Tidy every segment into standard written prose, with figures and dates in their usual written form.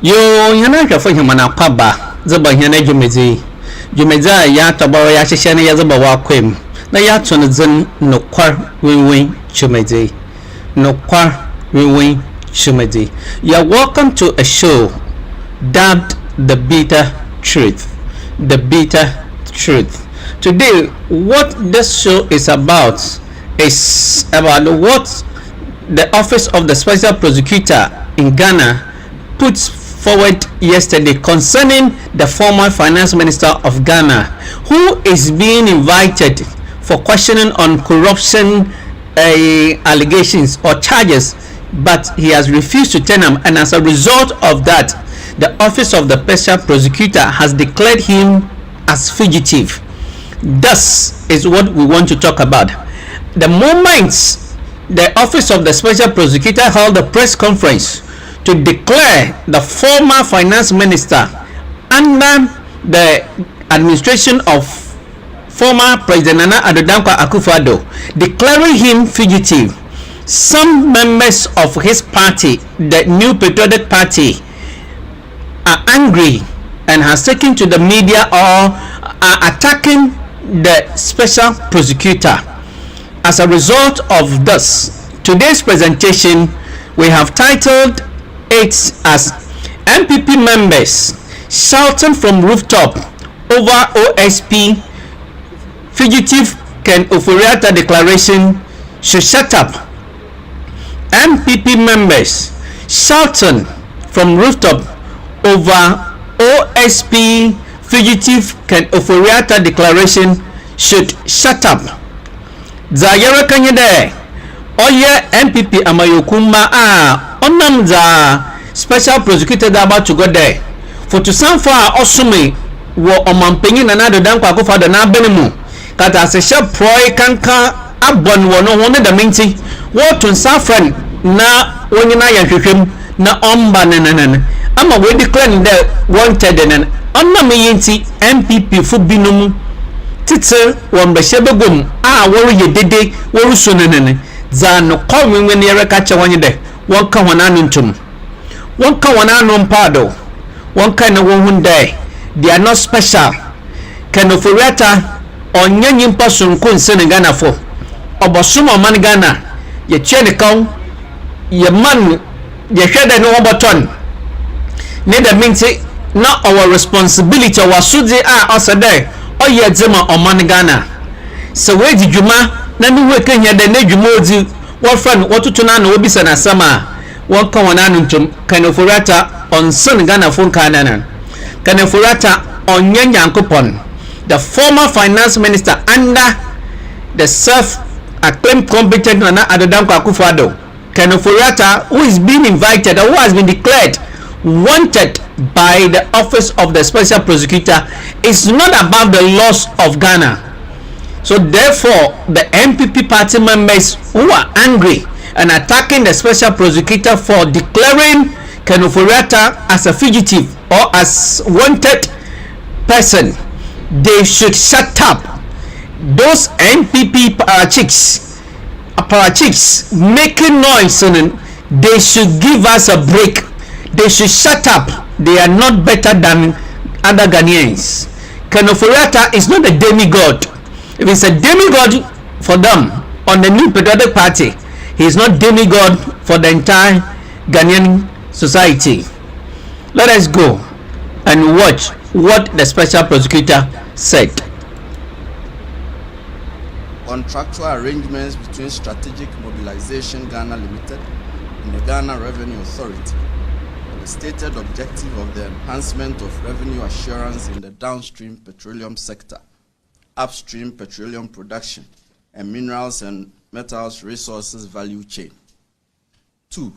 Yo yana ka fahimta mana kwaba zaba yana jumeza ya tabawa ya shishana ya zaba wa kwem na ya tuna zan nokwar winwin chumeze nokwar winwin chumeze. You're welcome to a show dubbed The Bitter Truth. The Bitter Truth. Today, what this show is about what the Office of the Special Prosecutor in Ghana puts forward yesterday concerning the former Finance Minister of Ghana, who is being invited for questioning on corruption allegations or charges, but he has refused to turn them, and as a result of that, the Office of the Special Prosecutor has declared him as fugitive. This is what we want to talk about. The moment the Office of the Special Prosecutor held a press conference to declare the former Finance Minister under the administration of former President Nana Addo Dankwa Akufo-Addo, declaring him fugitive, some members of his party, the New Patriotic Party, are angry and has taken to the media or are attacking the special prosecutor. As a result of this, today's presentation we have titled it as MPP members shouting from rooftop over OSP fugitive Ken Ofori declaration should shut up. MPP members shouting from rooftop over OSP fugitive Ken Ofori declaration should shut up. Zayara Kanyede Oye MPP Amayokuma Onam za special prosecutor about to go there for to some far osumi wo omampenyi na Addo Dankwa Akufo-Addo na benemu kata se she proy kanka abon wo no won da minti wo to safran na wonyina ya hwehwem na omba nanan ama we declare the wanted nanan onna me yinti MPP fu binum titse won be shebegum woru yedede woru sonanane za no kwamwe ne yere ka che wonye de won ka wana nuntum won ka wana no mpado won ka na won hunde they are not special. Ken Ofori onye nyimpa sonko nse Ghana fo obosumo man Ghana ye twe ne kan ye man ye hwede no oboton ne da minti na our responsibility our sudi osede oye dzema oman Ghana so we djuma na ni we kenya de na djuma odi wo friend wotutu na no obisa na sama won kan wona ntum Ken Ofori onsen Ghana fo kan nan Ken Ofori onye nyankopon the former finance minister under the self-acclaimed competent Nana Addo Dankwa Akufo-Addo, Ken Ofori, who is being invited or who has been declared wanted by the Office of the Special Prosecutor, is not above the laws of Ghana. So therefore, the MPP party members who are angry and attacking the Special Prosecutor for declaring Ken Ofori as a fugitive or as wanted person, they should shut up. Those MPP parachicks making noise, and they should give us a break. They should shut up. They are not better than other Ghanaians. Ken Ofori is not a demigod. If it's a demigod for them on the New Patriotic Party, he is not demigod for the entire Ghanaian society. Let us go and watch what the special prosecutor said. Contractual arrangements between Strategic Mobilization Ghana Limited and the Ghana Revenue Authority for the stated objective of the enhancement of revenue assurance in the downstream petroleum sector, upstream petroleum production, and minerals and metals resources value chain. 2.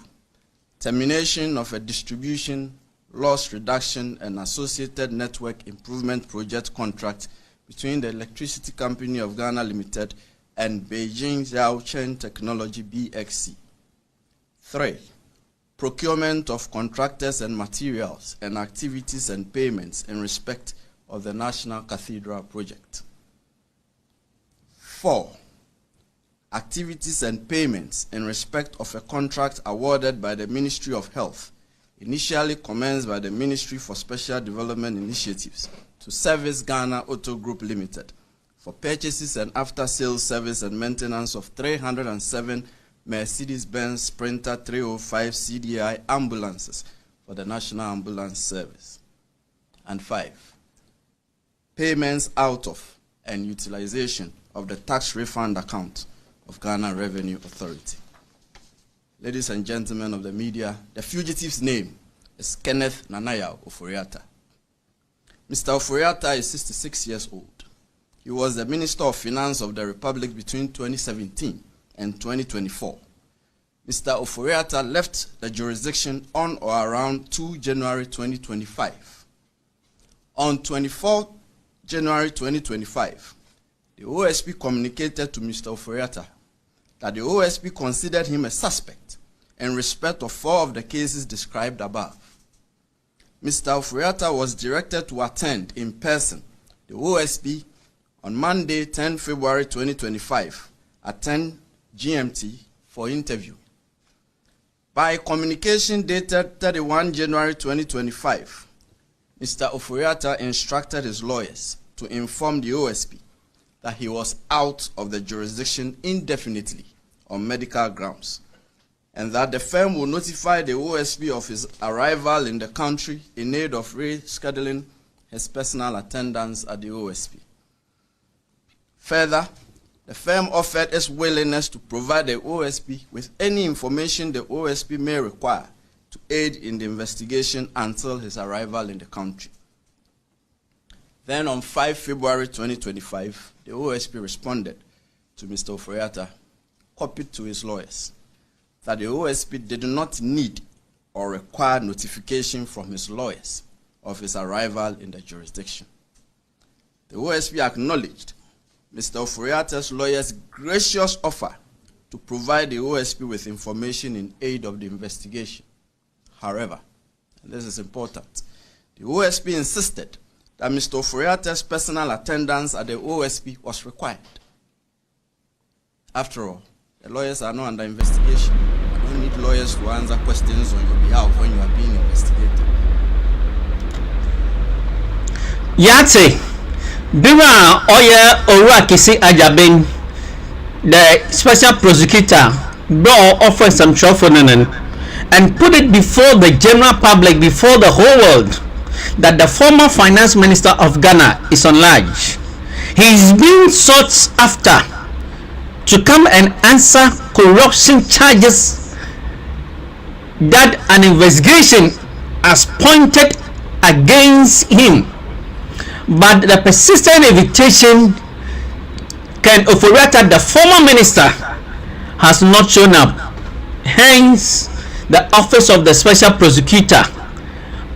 Termination of a distribution, loss reduction, and associated network improvement project contract between the Electricity Company of Ghana Limited and Beijing Xiaochen Technology BXC. 3. Procurement of contractors and materials and activities and payments in respect of the National Cathedral project. 4. Activities and payments in respect of a contract awarded by the Ministry of Health initially commenced by the Ministry for Special Development Initiatives to Service Ghana Auto Group Limited for purchases and after-sales service and maintenance of 307 Mercedes-Benz Sprinter 305 CDI ambulances for the National Ambulance Service. And 5, payments out of and utilization of the tax refund account of Ghana Revenue Authority. Ladies and gentlemen of the media, the fugitive's name is Kenneth Nanaya Ofori. Mr. Ofori is 66 years old. He was the Minister of Finance of the Republic between 2017 and 2024. Mr. Ofori left the jurisdiction on or around 2 January 2025. On 24 January 2025, the OSP communicated to Mr. Ofori that the OSP considered him a suspect in respect of 4 of the cases described above. Mr. Ofori was directed to attend in person the OSP on Monday, 10 February 2025 at 10 GMT for interview. By communication dated 31 January 2025, Mr. Ofori instructed his lawyers to inform the OSP that he was out of the jurisdiction indefinitely on medical grounds, and that the firm will notify the OSP of his arrival in the country in aid of rescheduling his personal attendance at the OSP. Further, the firm offered its willingness to provide the OSP with any information the OSP may require to aid in the investigation until his arrival in the country. Then on 5 February 2025, the OSP responded to Mr. Ofori, copied to his lawyers, that the OSP did not need or require notification from his lawyers of his arrival in the jurisdiction. The OSP acknowledged Mr. Ofori's lawyers' gracious offer to provide the OSP with information in aid of the investigation. However, and this is important, the OSP insisted that Mr. Ofori's personal attendance at the OSP was required. After all, the lawyers are not under investigation. You don't need lawyers to answer questions on your behalf when you are being investigated. Yate, Biwa Oya Oruakisi Ajabin, the special prosecutor, brought offer some trouble and put it before the general public, before the whole world, that the former finance minister of Ghana is on large. He is being sought after to come and answer corruption charges that an investigation has pointed against him. But the persistent invitation, Ken Ofori, the former minister, has not shown up. Hence, the office of the special prosecutor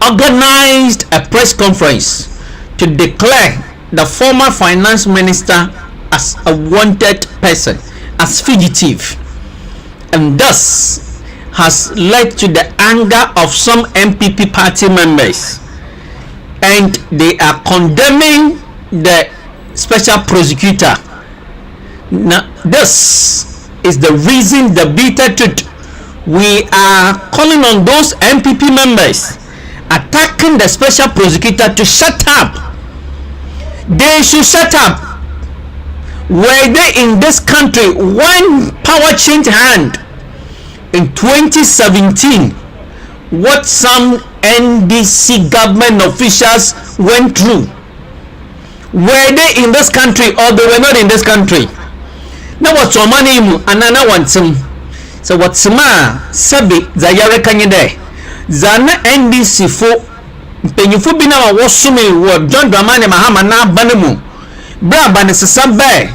organized a press conference to declare the former finance minister as a wanted person, as fugitive, and thus has led to the anger of some MPP party members, and they are condemning the special prosecutor. Now, this is the reason, the bitter truth. We are calling on those MPP members attacking the special prosecutor to shut up. They should shut up. Were they in this country when power changed hand in 2017? What some NDC government officials went through? Were they in this country or they were not in this country? Now what's your money and I want some. So what's ma sabi zayare kanyede zana NDC fo penyufo bi na wosumi wo John Dramani Mahama na banemu bra bane sesabe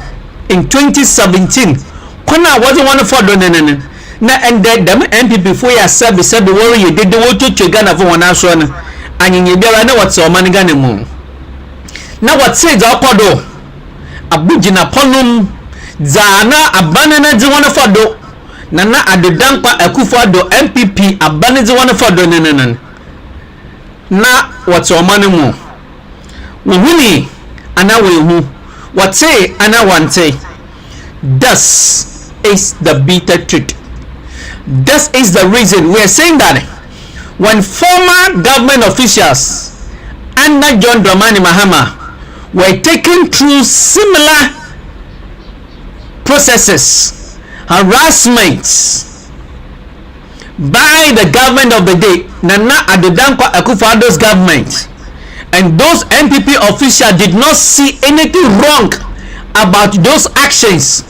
in 2017 kona wasn't one for donene na and them MPP fo ya sabi worry you did the to Ghana for one aso na anyenye biara na what's your money Ghana mu na what say za okodo abugina ponum zana abanana di one for do nana adodankwa akufo-addo MPP abanezi one for do nenenan na what's your money mu wuhuni ana wehu what say ana wante. This is the bitter truth. This is the reason we are saying that when former government officials under John Dramani Mahama were taken through similar processes, harassments by the government of the day, Nana Addo Dankwa Akufo-Addo's government, and those NPP officials did not see anything wrong about those actions.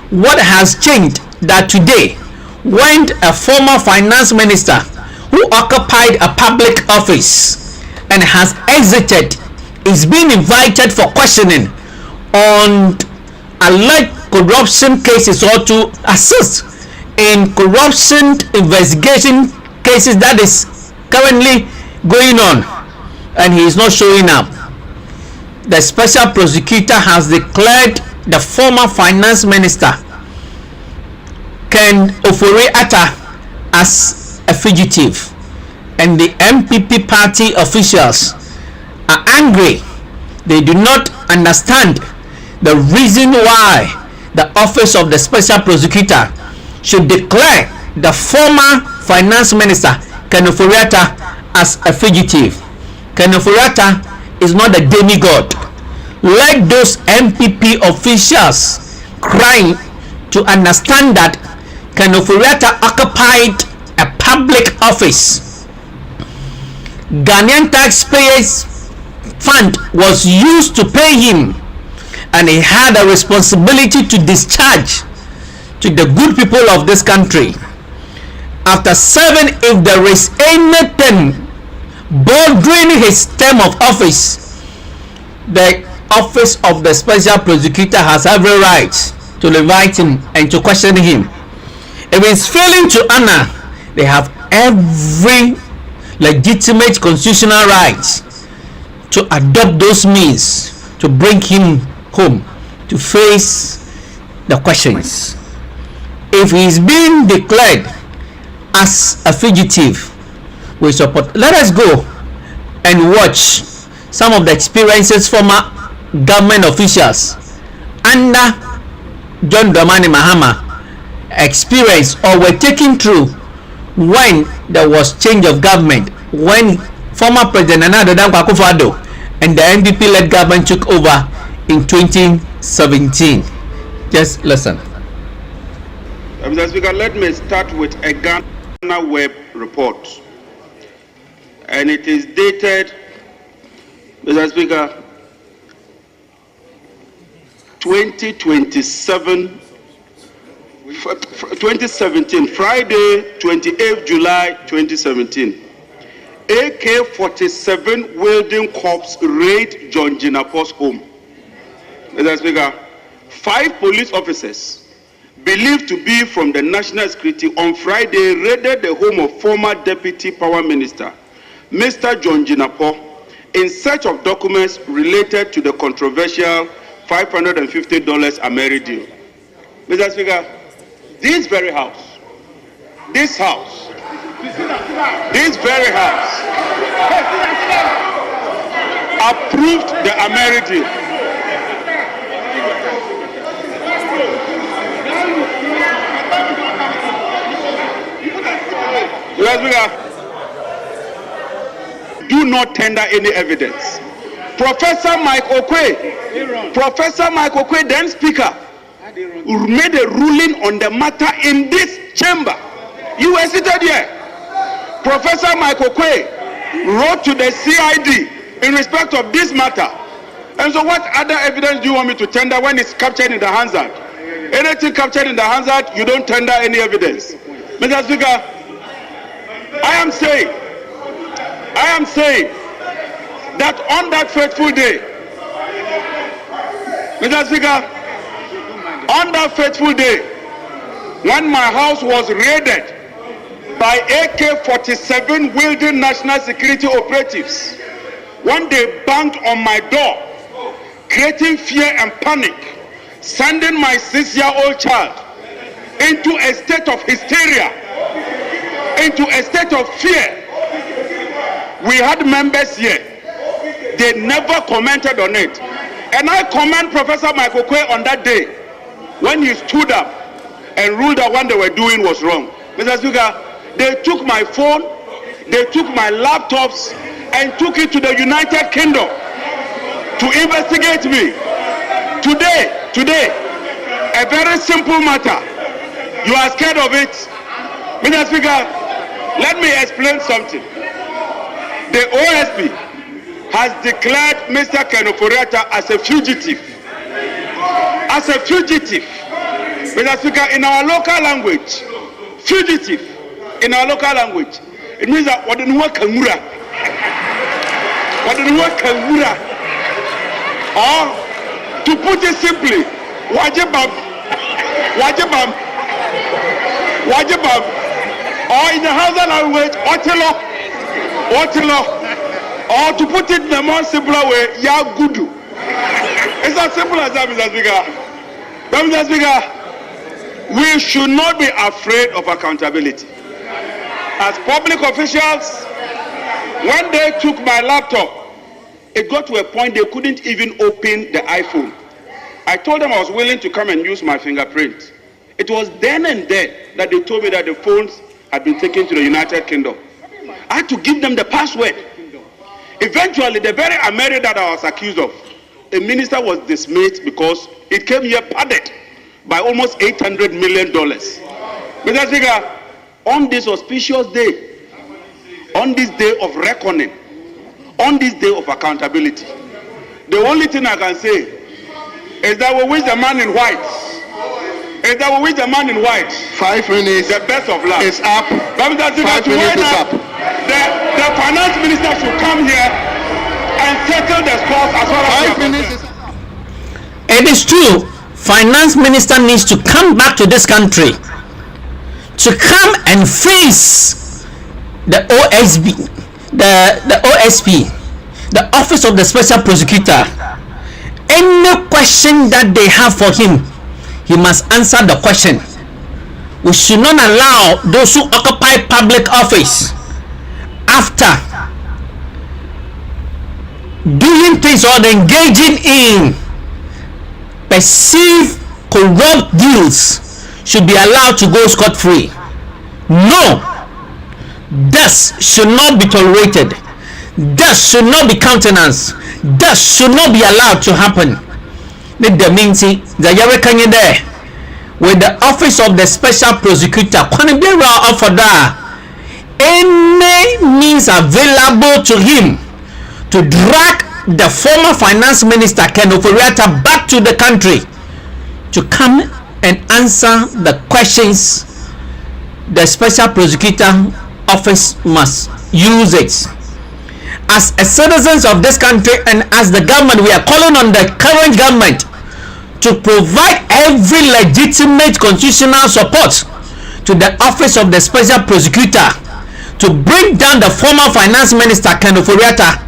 What has changed that today, when a former finance minister who occupied a public office and has exited is being invited for questioning on alleged corruption cases or to assist in corruption investigation cases that is currently going on, and he is not showing up. The special prosecutor has declared the former finance minister Ofori Atta as a fugitive, and the MPP party officials are angry. They do not understand the reason why the office of the special prosecutor should declare the former finance minister Ofori Atta as a fugitive. Ofori Atta is not a demigod. Let those MPP officials cry to understand that Ofori Atta occupied a public office. Ghanaian taxpayers' fund was used to pay him, and he had a responsibility to discharge to the good people of this country. After serving, if there is anything bordering his term of office, the office of the special prosecutor has every right to invite him and to question him. If he's failing to honor, they have every legitimate constitutional right to adopt those means to bring him home to face the questions. If he is being declared as a fugitive, we support. Let us go and watch some of the experiences former government officials under John Dramani Mahama experienced or were taken through when there was change of government, when former President Nana Addo Dankwa Akufo-Addo and the NPP-led government took over in 2017. Just listen. Mr. Speaker, let me start with a Ghana Web report. And it is dated, Mr. Speaker, 2017, Friday, 28th July 2017. AK-47 wielding corps raid John Jinapo's home. Mr. Speaker, 5 police officers believed to be from the National Security on Friday raided the home of former Deputy Power Minister, Mr. John Jinapo, in search of documents related to the controversial $550 Ameri deal. Mr. Speaker, this very house approved the Ameri deal. Mr. Speaker, do not tender any evidence. Professor Mike Okwe, then Speaker, made a ruling on the matter in this chamber. You were seated here. Professor Mike Okwe wrote to the CID in respect of this matter. And so what other evidence do you want me to tender when it's captured in the Hansard? Anything captured in the Hansard, you don't tender any evidence. Mr. Speaker, I am saying that on that fateful day, Mr. Speaker, on that fateful day, when my house was raided by AK-47 wielding national security operatives, when they banged on my door, creating fear and panic, sending my 6-year-old child into a state of hysteria, into a state of fear. We had members here. They never commented on it. And I commend Professor Michael Kwe on that day when he stood up and ruled that what they were doing was wrong. Mr. Speaker, they took my phone, They took my laptops and took it to the United Kingdom to investigate me. Today, a very simple matter. You are scared of it. Mr. Speaker, let me explain something. The OSP has declared Mr. Ken Ofori-Atta as a fugitive. As a fugitive. Mr. Speaker, in our local language, fugitive, in our local language, it means that wadenuwa kangura. Or, to put it simply, wajibam. Or in the Hausa language, otilo. Or to put it in a more simpler way, yagudu. It's as simple as that, Mr. Speaker. But Mr. Speaker, we should not be afraid of accountability. As public officials, when they took my laptop, it got to a point they couldn't even open the iPhone. I told them I was willing to come and use my fingerprint. It was then and there that they told me that the phones had been taken to the United Kingdom. I had to give them the password. Eventually, the very America that I was accused of, a minister was dismissed because it came here padded by almost $800 million. Mr. Speaker, on this auspicious day, on this day of reckoning, on this day of accountability, the only thing I can say is that we wish the man in white, 5 minutes. the best of luck. It's up. But Mr. Speaker, 5 minutes is up. The finance minister should come here and settle the scores as well as 5 minutes is up. It is true, finance minister needs to come back to this country to come and face the OSB, the OSP, the Office of the Special Prosecutor. Any question that they have for him, he must answer the question. We should not allow those who occupy public office, after doing things or engaging in perceived corrupt deals, should be allowed to go scot-free. No, this should not be tolerated. This should not be countenanced. This should not be allowed to happen. The Deminti, the Yarekanye there, with the Office of the Special Prosecutor, any means available to him to drag the former finance minister Ken Ofori-Atta back to the country to come and answer the questions. The Special Prosecutor Office must use it. As a citizens of this country and as the government, we are calling on the current government to provide every legitimate constitutional support to the Office of the Special Prosecutor to bring down the former finance minister Ken Ofori-Atta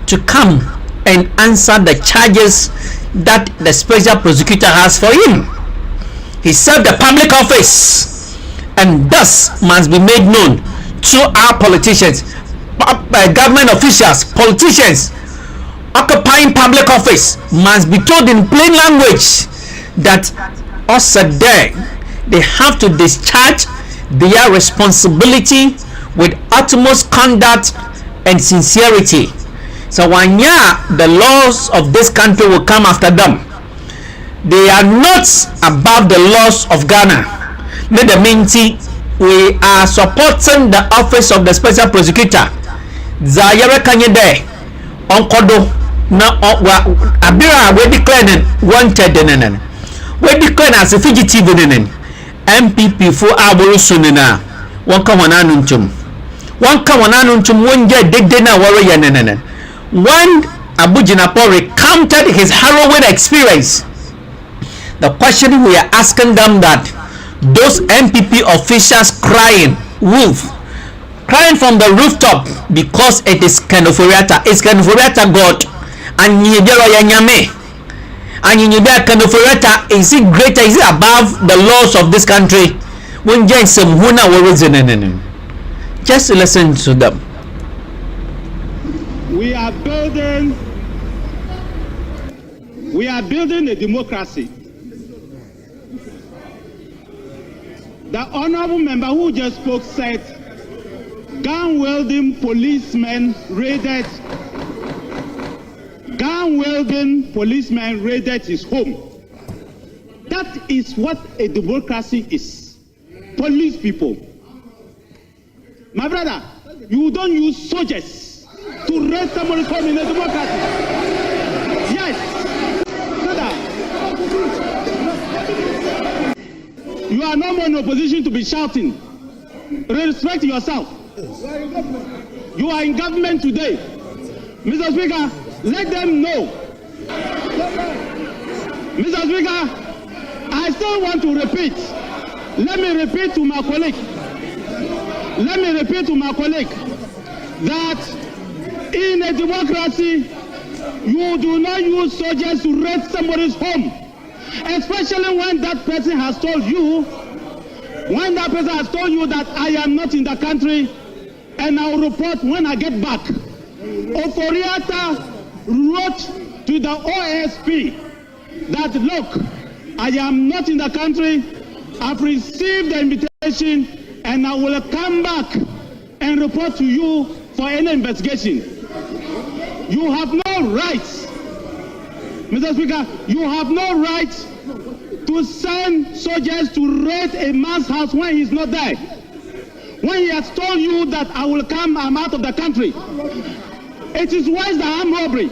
to come and answer the charges that the Special Prosecutor has for him. He served the public office, and thus must be made known to our politicians, government officials, politicians occupying public office must be told in plain language that also there they have to discharge their responsibility with utmost conduct and sincerity. So when the laws of this country will come after them, they are not above the laws of Ghana. We are supporting the Office of the Special Prosecutor. Zayara Kanyede Onkodo na Abira we declare wanted nenen. We declare as a fugitive nenen. MPP for Aburu Sunina. One come on anuntum. One come on anuntum one get dena warrior nenen. One Abujinapo recounted his harrowing experience. The question we are asking them that those MPP officials crying from the rooftop because it is Ken Ofori-Atta. It's Ken Ofori-Atta God. And Ken Ofori-Atta, is it greater? Is it above the laws of this country? Just listen to them. We are building a democracy. The honorable member who just spoke said gun-wielding policemen raided his home. That is what a democracy is. Police people. My brother, you don't use soldiers to raid somebody's home in a democracy. Yes. Brother, you are no more in a position to be shouting. Respect yourself. You are in government today. Mr. Speaker, let them know. Mr. Speaker, I still want to repeat. Let me repeat to my colleague. That in a democracy, you do not use soldiers to raid somebody's home. Especially when that person has told you that I am not in the country and I will report when I get back. Ofori Atta wrote to the OSP that, look, I am not in the country, I've received the invitation and I will come back and report to you for any investigation. You have no rights, Mr. Speaker, you have no right to send soldiers to raid a man's house when he's not there. When he has told you that I will come, I'm out of the country. It is worse than armed robbery.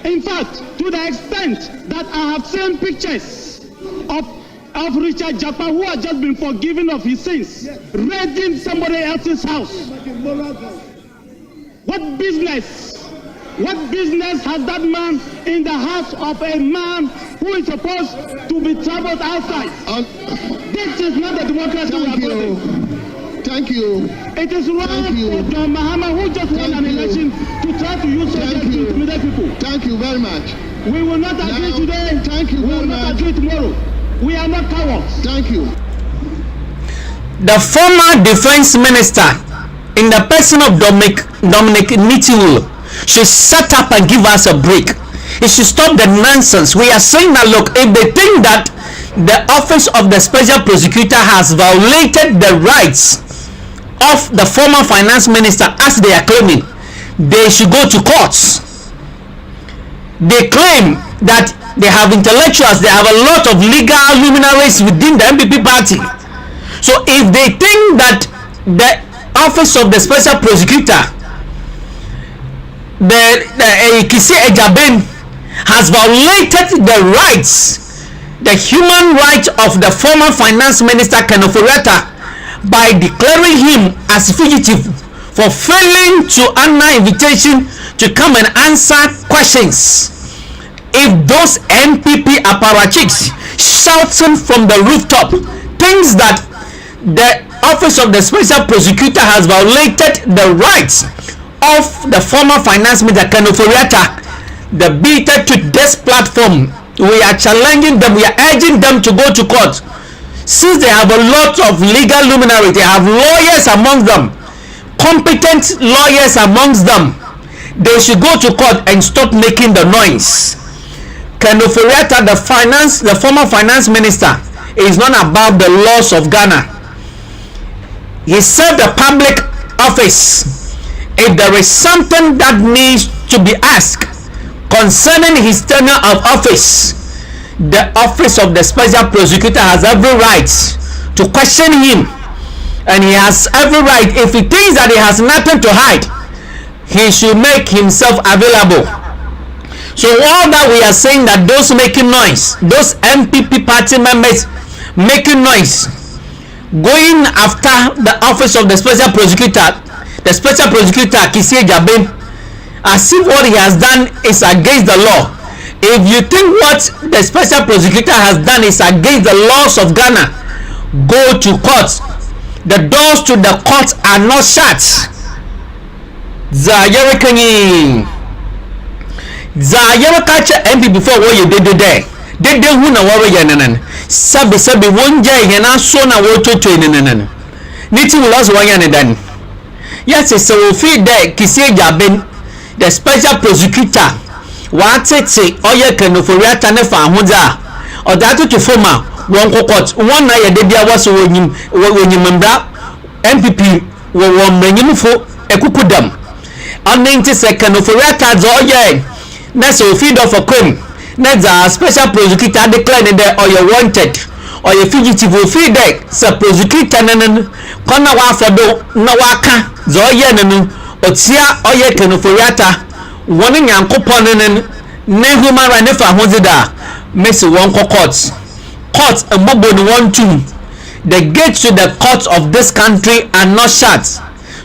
In fact, to the extent that I have seen pictures of Richard Japa, who has just been forgiven of his sins, raiding somebody else's house. What business has that man in the house of a man who is supposed to be traveled outside? This is not the democracy we are building. Thank you. It is wrong for John Mahama, who just won an election, to try to use soldiers to intimidate people. Thank you very much. We will not agree today. Thank you we very will not much. agree tomorrow. We are not cowards. Thank you. The former defense minister, in the person of Dominic Nitiwul, should shut up and give us a break. He should stop the nonsense. We are saying that, look, if they think that the office of the special prosecutor has violated the rights of the former finance minister, as they are claiming, they should go to courts. They claim that they have intellectuals, they have a lot of legal luminaries within the MPP party. So if they think that the office of the special prosecutor, the Kisi Ejaben, has violated the rights, the human rights of the former finance minister Ken Ofori by declaring him as fugitive for failing to honor invitation to come and answer questions. If those MPP apparatchiks shouting from the rooftop thinks that the office of the special prosecutor has violated the rights of the former finance minister Ken Ofori, the beater to this platform, we are challenging them, we are urging them to go to court. Since they have a lot of legal luminary, they have lawyers among them, competent lawyers amongst them, they should go to court and stop making the noise. Ken Ofori, the former finance minister, is not above the laws of Ghana. He served a public office. If there is something that needs to be asked concerning his tenure of office, the office of the special prosecutor has every right to question him, and he has every right, if he thinks that he has nothing to hide, he should make himself available. So all that we are saying, that those making noise, those MPP party members making noise, going after the office of the special prosecutor Kisi Ejaben, as if what he has done is against the law. If you think what the special prosecutor has done is against the laws of Ghana, go to court. The doors to the court are not shut. MP before what you did there. They who na worry yanan. Sabi wonja yana so na woto to inanan. Niti will also one yan. Yes, so we feed there Kisi Ejaben, the special prosecutor. What say oye Ken Ofori ne fa hoza or that to former one court one na ye dey was when you remember MPP wo manyimfo ekukudam anenti second Ofori Atta zo oye na so feed of a crime na za special prosecutor declare that or wanted or your fugitive feed that so prosecutor nanan kona wa fodo na waka zo oye nanu otia oye Ken Ofori Atta woni nyankopon nanan na human right for hozida messi won court mbobo ni 1-2. The gates to the courts of this country are not shut,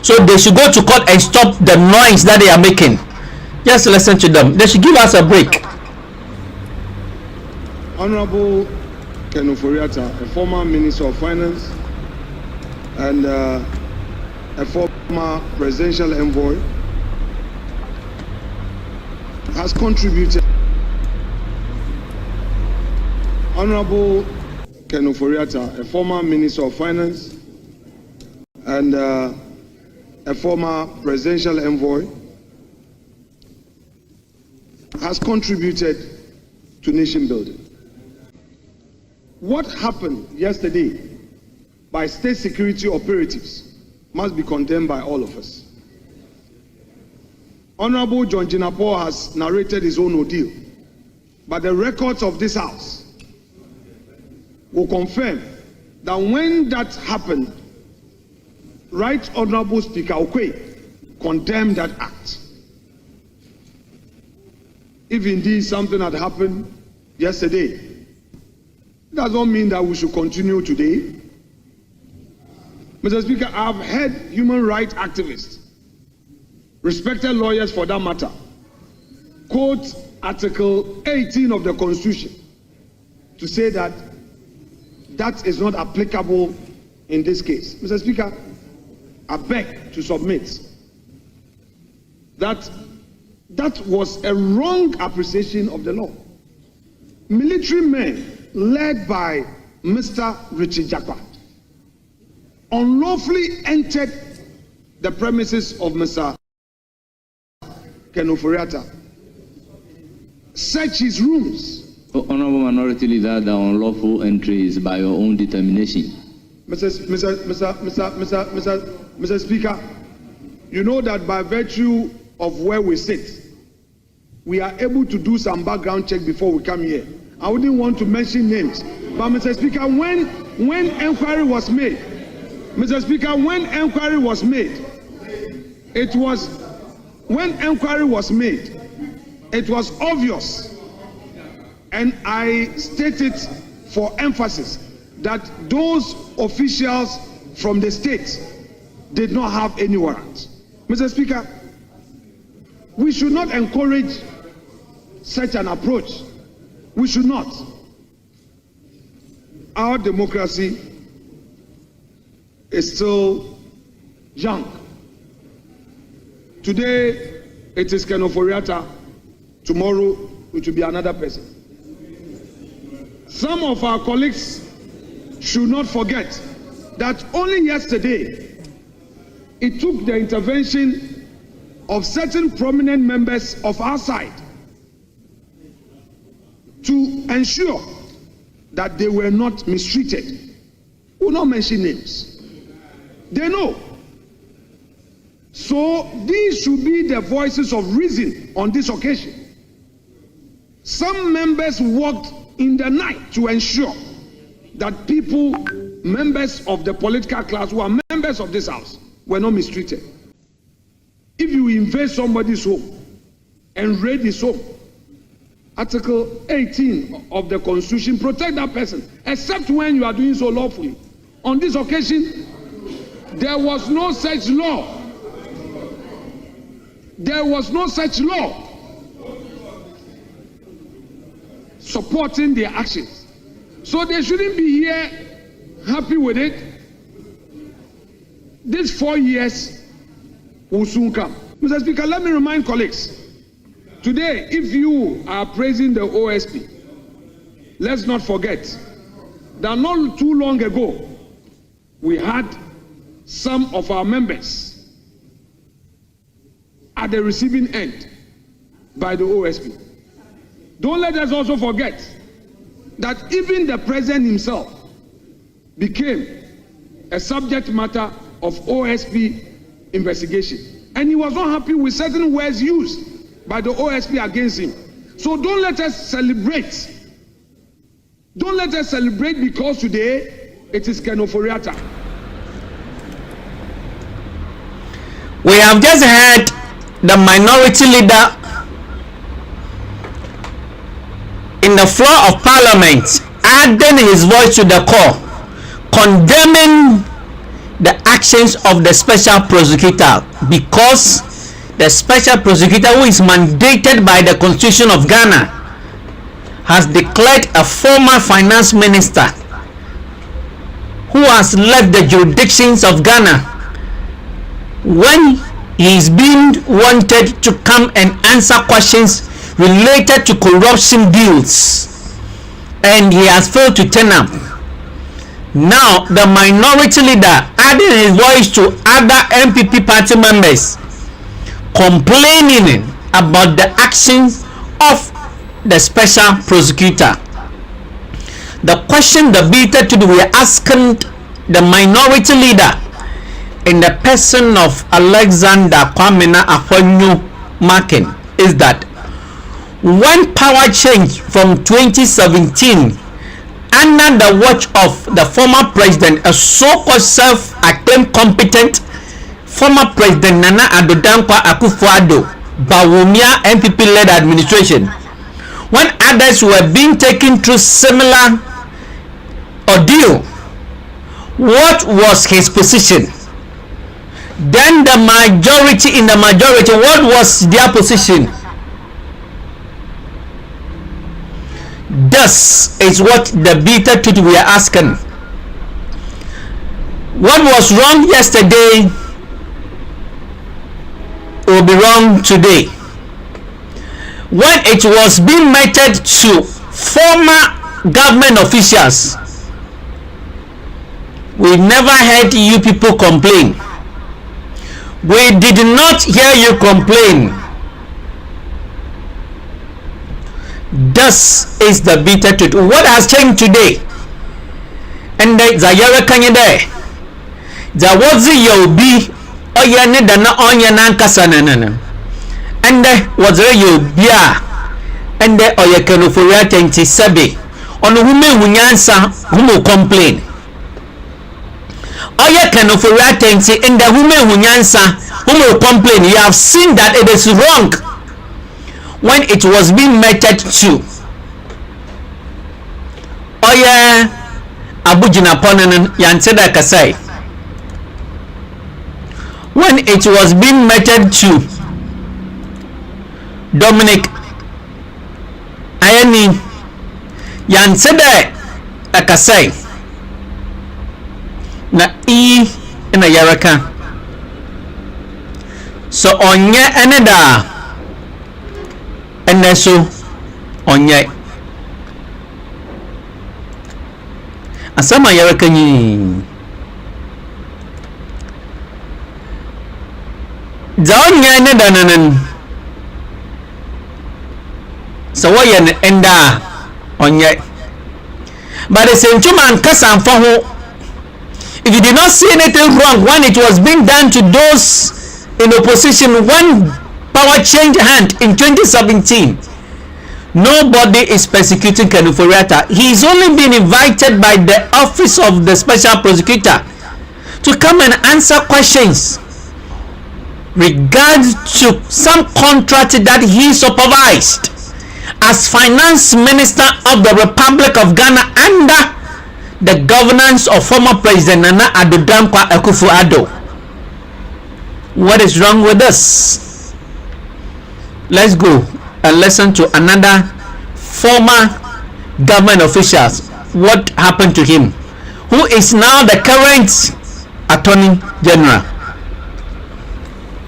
so they should go to court and stop the noise that they are making. Just listen to them. They should give us a break. Honorable Ken Ofori Atta, a former Minister of Finance and a former presidential envoy, has contributed. Honorable Ken Ofori Atta, a former Minister of Finance and a former presidential envoy, has contributed to nation building. What happened yesterday by state security operatives must be condemned by all of us. Honorable John Jinapor has narrated his own ordeal, but the records of this House will confirm that when that happened, Right Honorable Speaker Okwe condemned that act. If indeed something had happened yesterday, it does not mean that we should continue today. Mr. Speaker, I have heard human rights activists, respected lawyers for that matter, quote Article 18 of the Constitution to say that that is not applicable in this case. Mr. Speaker, I beg to submit that that was a wrong appreciation of the law. Military men led by Mr. Richard Jakwa unlawfully entered the premises of Mr. Ken Ofori Atta, searched his rooms. Honorable Minority Leader, the unlawful entry is by your own determination. Mr. Speaker, you know that by virtue of where we sit, we are able to do some background check before we come here. I wouldn't want to mention names, but Mr. Speaker, when inquiry was made, Mr. Speaker, when inquiry was made, it was obvious, and I state it for emphasis, that those officials from the state did not have any warrant. Mr. Speaker, we should not encourage such an approach. We should not. Our democracy is still young. Today, it is Ken Ofori Atta. Tomorrow, it will be another person. Some of our colleagues should not forget that only yesterday, it took the intervention of certain prominent members of our side to ensure that they were not mistreated. We will not mention names. They know. So these should be the voices of reason on this occasion. Some members worked in the night to ensure that people, members of the political class who are members of this house, were not mistreated. If you invade somebody's home and raid his home, Article 18 of the Constitution protect that person, except when you are doing so lawfully. On this occasion, there was no such law. There was no such law supporting their actions. So they shouldn't be here happy with it. These 4 years will soon come. Mr. Speaker, let me remind colleagues, today, if you are praising the OSP, let's not forget that not too long ago, we had some of our members at the receiving end by the OSP. Don't let us also forget that even the president himself became a subject matter of OSP investigation. And he was not happy with certain words used by the OSP against him. So don't let us celebrate. Don't let us celebrate because today it is Ken Ofori Atta. We have just heard the minority leader in the floor of parliament adding his voice to the call, condemning the actions of the special prosecutor, because the special prosecutor, who is mandated by the Constitution of Ghana, has declared a former finance minister who has left the jurisdictions of Ghana when he is being wanted to come and answer questions related to corruption deals, and he has failed to turn up. Now the minority leader adding his voice to other MPP party members, complaining about the actions of the special prosecutor. The question the beta today we are asking the minority leader in the person of Alexander Kwamena Ahonyo Makin is that when power changed from 2017 under the watch of the former president, a so-called self-acclaimed competent former president Nana Addo Dankwa Akufo-Addo Bawumia MPP-led administration, when others were being taken through similar ordeal, what was his position? Then the majority, what was their position? This is what the beta today we are asking. What was wrong yesterday will be wrong today. When it was being meted to former government officials, we never heard you people complain. We did not hear you complain. This is the bitter truth. What has changed today? And the Zayara Kanyade, there was your be oyane dana onyana kasanana, and there was your bia, and there Oyakeno Ofori Atta Sabe on whom Munyansa who will complain. Oyakeno Ofori Atta and the women Munyansa who will complain. You have seen that it is wrong when it was being meted to Oya Abujina Ponanan Yanseda Kasai, when it was being meted to Dominic Ayani Yanseda Akasai na ina yaraka, so onye eneda eneso onye asama yaraka nyi za onye eneda nanan so waye enda onye, but the same man kasan for who. If you did not see anything wrong when it was being done to those in opposition when power changed hand in 2017, nobody is persecuting Ken Ofori Atta. He is only being invited by the office of the special prosecutor to come and answer questions regarding to some contract that he supervised as finance minister of the Republic of Ghana under the governance of former President Nana Addo Dankwa Akufo-Addo. What is wrong with this? Let's go and listen to another former government official. What happened to him, who is now the current Attorney General.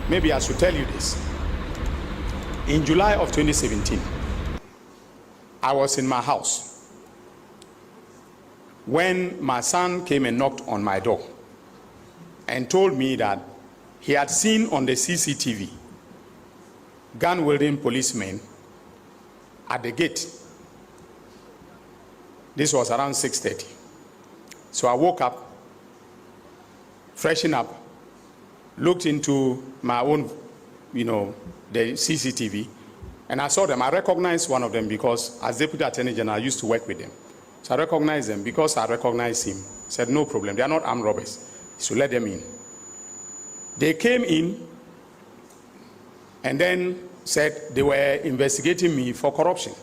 Maybe I should tell you this. In July of 2017, I was in my house when my son came and knocked on my door and told me that he had seen on the CCTV gun-wielding policemen at the gate. This was around 6:30. So I woke up, freshened up, looked into my own, the CCTV, and I saw them. I recognized one of them because as Deputy Attorney General, I used to work with them. So I recognized them. Because I recognized him, said, no problem, they are not armed robbers. So let them in. They came in and then said they were investigating me for corruption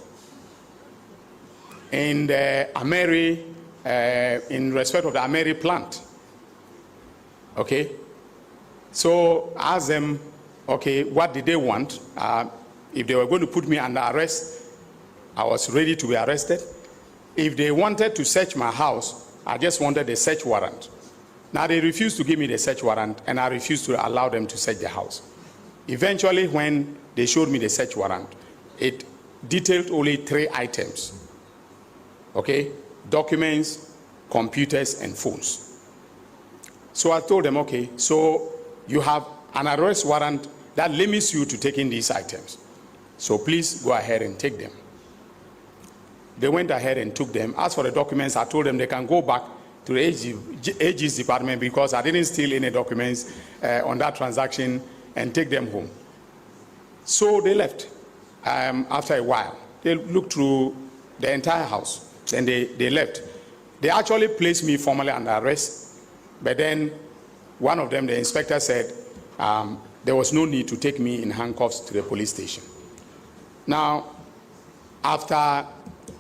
in the Ameri, in respect of the Ameri plant. Okay? So I asked them, okay, what did they want? If they were going to put me under arrest, I was ready to be arrested. If they wanted to search my house, I just wanted a search warrant. Now they refused to give me the search warrant, and I refused to allow them to search the house. Eventually, when they showed me the search warrant, it detailed only 3 items. Okay? Documents, computers, and phones. So I told them, okay, so you have an arrest warrant that limits you to taking these items. So please go ahead and take them. They went ahead and took them. As for the documents, I told them they can go back to the AG's department because I didn't steal any documents on that transaction and take them home. So they left. After a while, they looked through the entire house and they left. They actually placed me formally under arrest, but then one of them, the inspector, said there was no need to take me in handcuffs to the police station. Now, after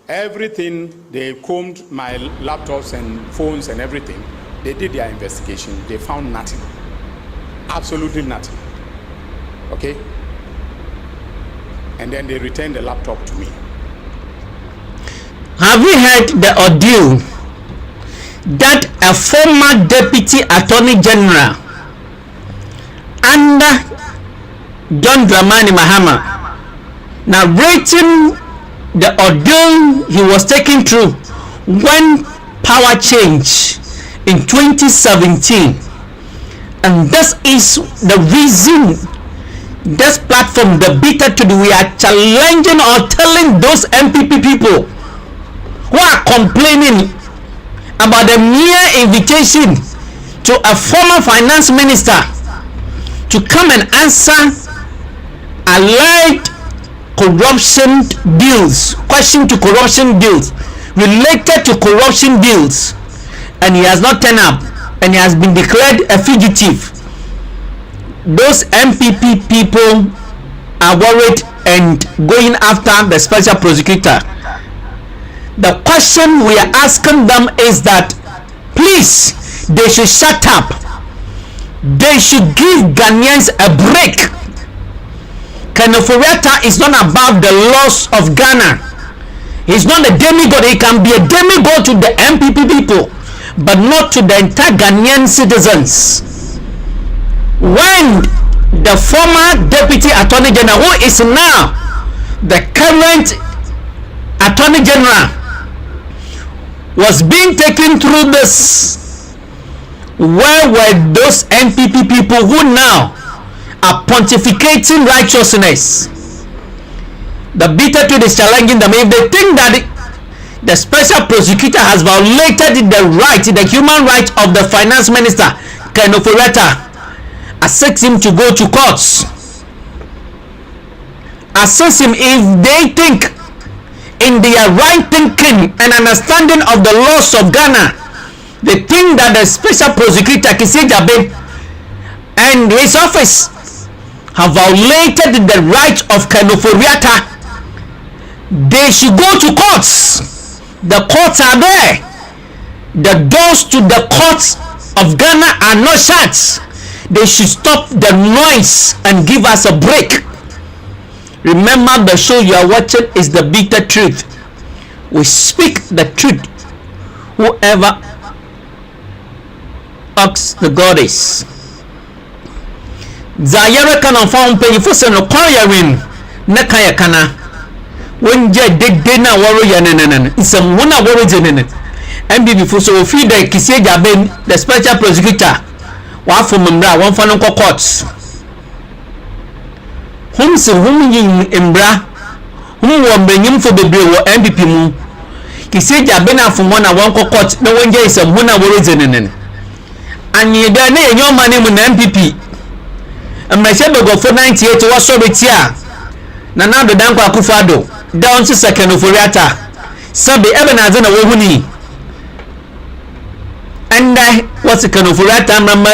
everything, they combed my laptops and phones and everything. They did their investigation. They found nothing. Absolutely nothing. Okay? And then they returned the laptop to me. Have you heard the ordeal that a former Deputy Attorney General under John Dramani Mahama, narrating the ordeal he was taken through when power changed in 2017? And this is the reason this platform, the Bitter Truth, we are challenging or telling those MPP people who are complaining about the mere invitation to a former finance minister to come and answer alleged corruption bills, question to corruption bills, related to corruption bills, and he has not turned up and he has been declared a fugitive. Those MPP people are worried and going after the special prosecutor. The question we are asking them is that please, they should shut up. They should give Ghanaians a break. Ofori Atta is not about the laws of Ghana. He's not a demigod. He can be a demigod to the MPP people, but not to the entire Ghanaian citizens. When the former Deputy Attorney General, who is now the current Attorney General, was being taken through this, where were those MPP people who now are pontificating righteousness? The Bitter Truth is challenging them. If they think that the special prosecutor has violated the right, the human right of the finance minister, Ofori Atta, asks him to go to courts. Assess him. If they think in their right thinking and understanding of the laws of Ghana, they think that the special prosecutor Jabe and his office have violated the right of Ofori Atta, they should go to courts. The courts are there. The doors to the courts of Ghana are not shut. They should stop the noise and give us a break. Remember, the show you are watching is The Bitter Truth. We speak the truth. Whoever asks the goddess. Zayara kana found pay for some acquiring Nakaya kana. When Jay did dinner warrior and some one warrior and before so feed the Kiseja Ben, the special prosecutor. One from Mbra, one from Uncle Courts. Whom yin Mbra, whom were bringing for the bill or MPP moon. Kiseja Bena from one Court, no one is a Muna origin. And ye done your money with MPP. mmese begofo 98 waso betia na na do dan kwa akufado down to second Ofori Atta sabe ebe na aze na wo huni and what's the kind of Atta mama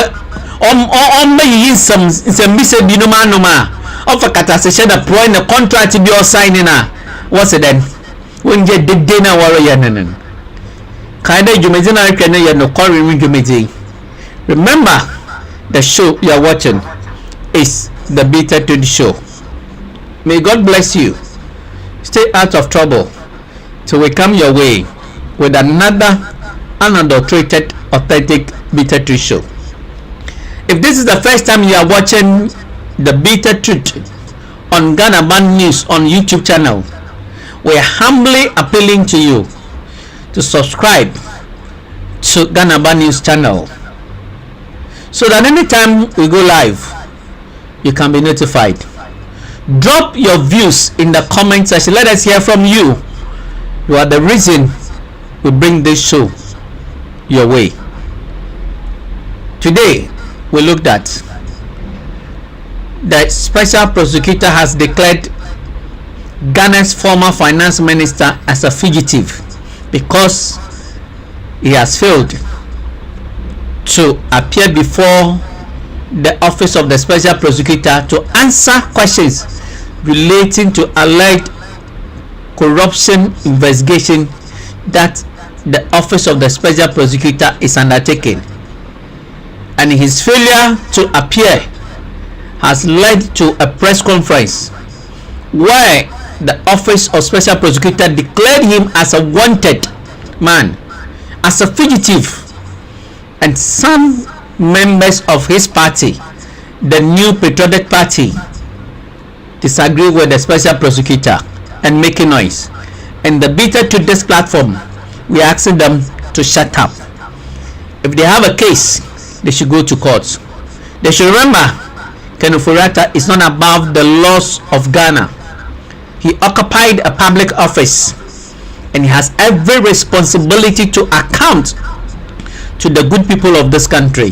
on me some mise bi no manoma of kata se share the pro in the contract bi o signing na what's it then when je de na waro ya nanan kind of jumedi na hwene ye no quarry jumedi. Remember, the show you are watching is the Bitter Truth Show. May God bless you. Stay out of trouble till we come your way with another unadulterated, authentic Bitter Truth Show. If this is the first time you are watching the Bitter Truth on Ghana Band News on YouTube channel, we are humbly appealing to you to subscribe to Ghana Band News channel, so that anytime we go live, you can be notified. Drop your views in the comment section. Let us hear from you. You are the reason we bring this show your way. Today, we looked at the special prosecutor has declared Ghana's former finance minister as a fugitive because he has failed to appear before the office of the special prosecutor to answer questions relating to alleged corruption investigation that the office of the special prosecutor is undertaking, and his failure to appear has led to a press conference where the office of special prosecutor declared him as a wanted man, as a fugitive. And some members of his party, the New Patriotic Party, disagree with the special prosecutor and making noise. And the Bitter to this platform, we are asking them to shut up. If they have a case, they should go to court. They should remember, Ofori Atta is not above the laws of Ghana. He occupied a public office and he has every responsibility to account to the good people of this country.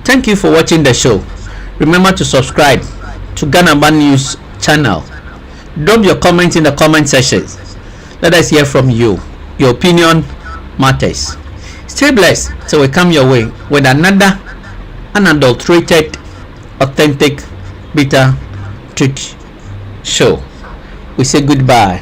Thank you for watching the show. Remember to subscribe to Ghana Band News channel. Drop your comments in the comment section. Let us hear from you. Your opinion matters. Stay blessed till we come your way with another unadulterated, authentic, Bitter Truth Show. We say goodbye.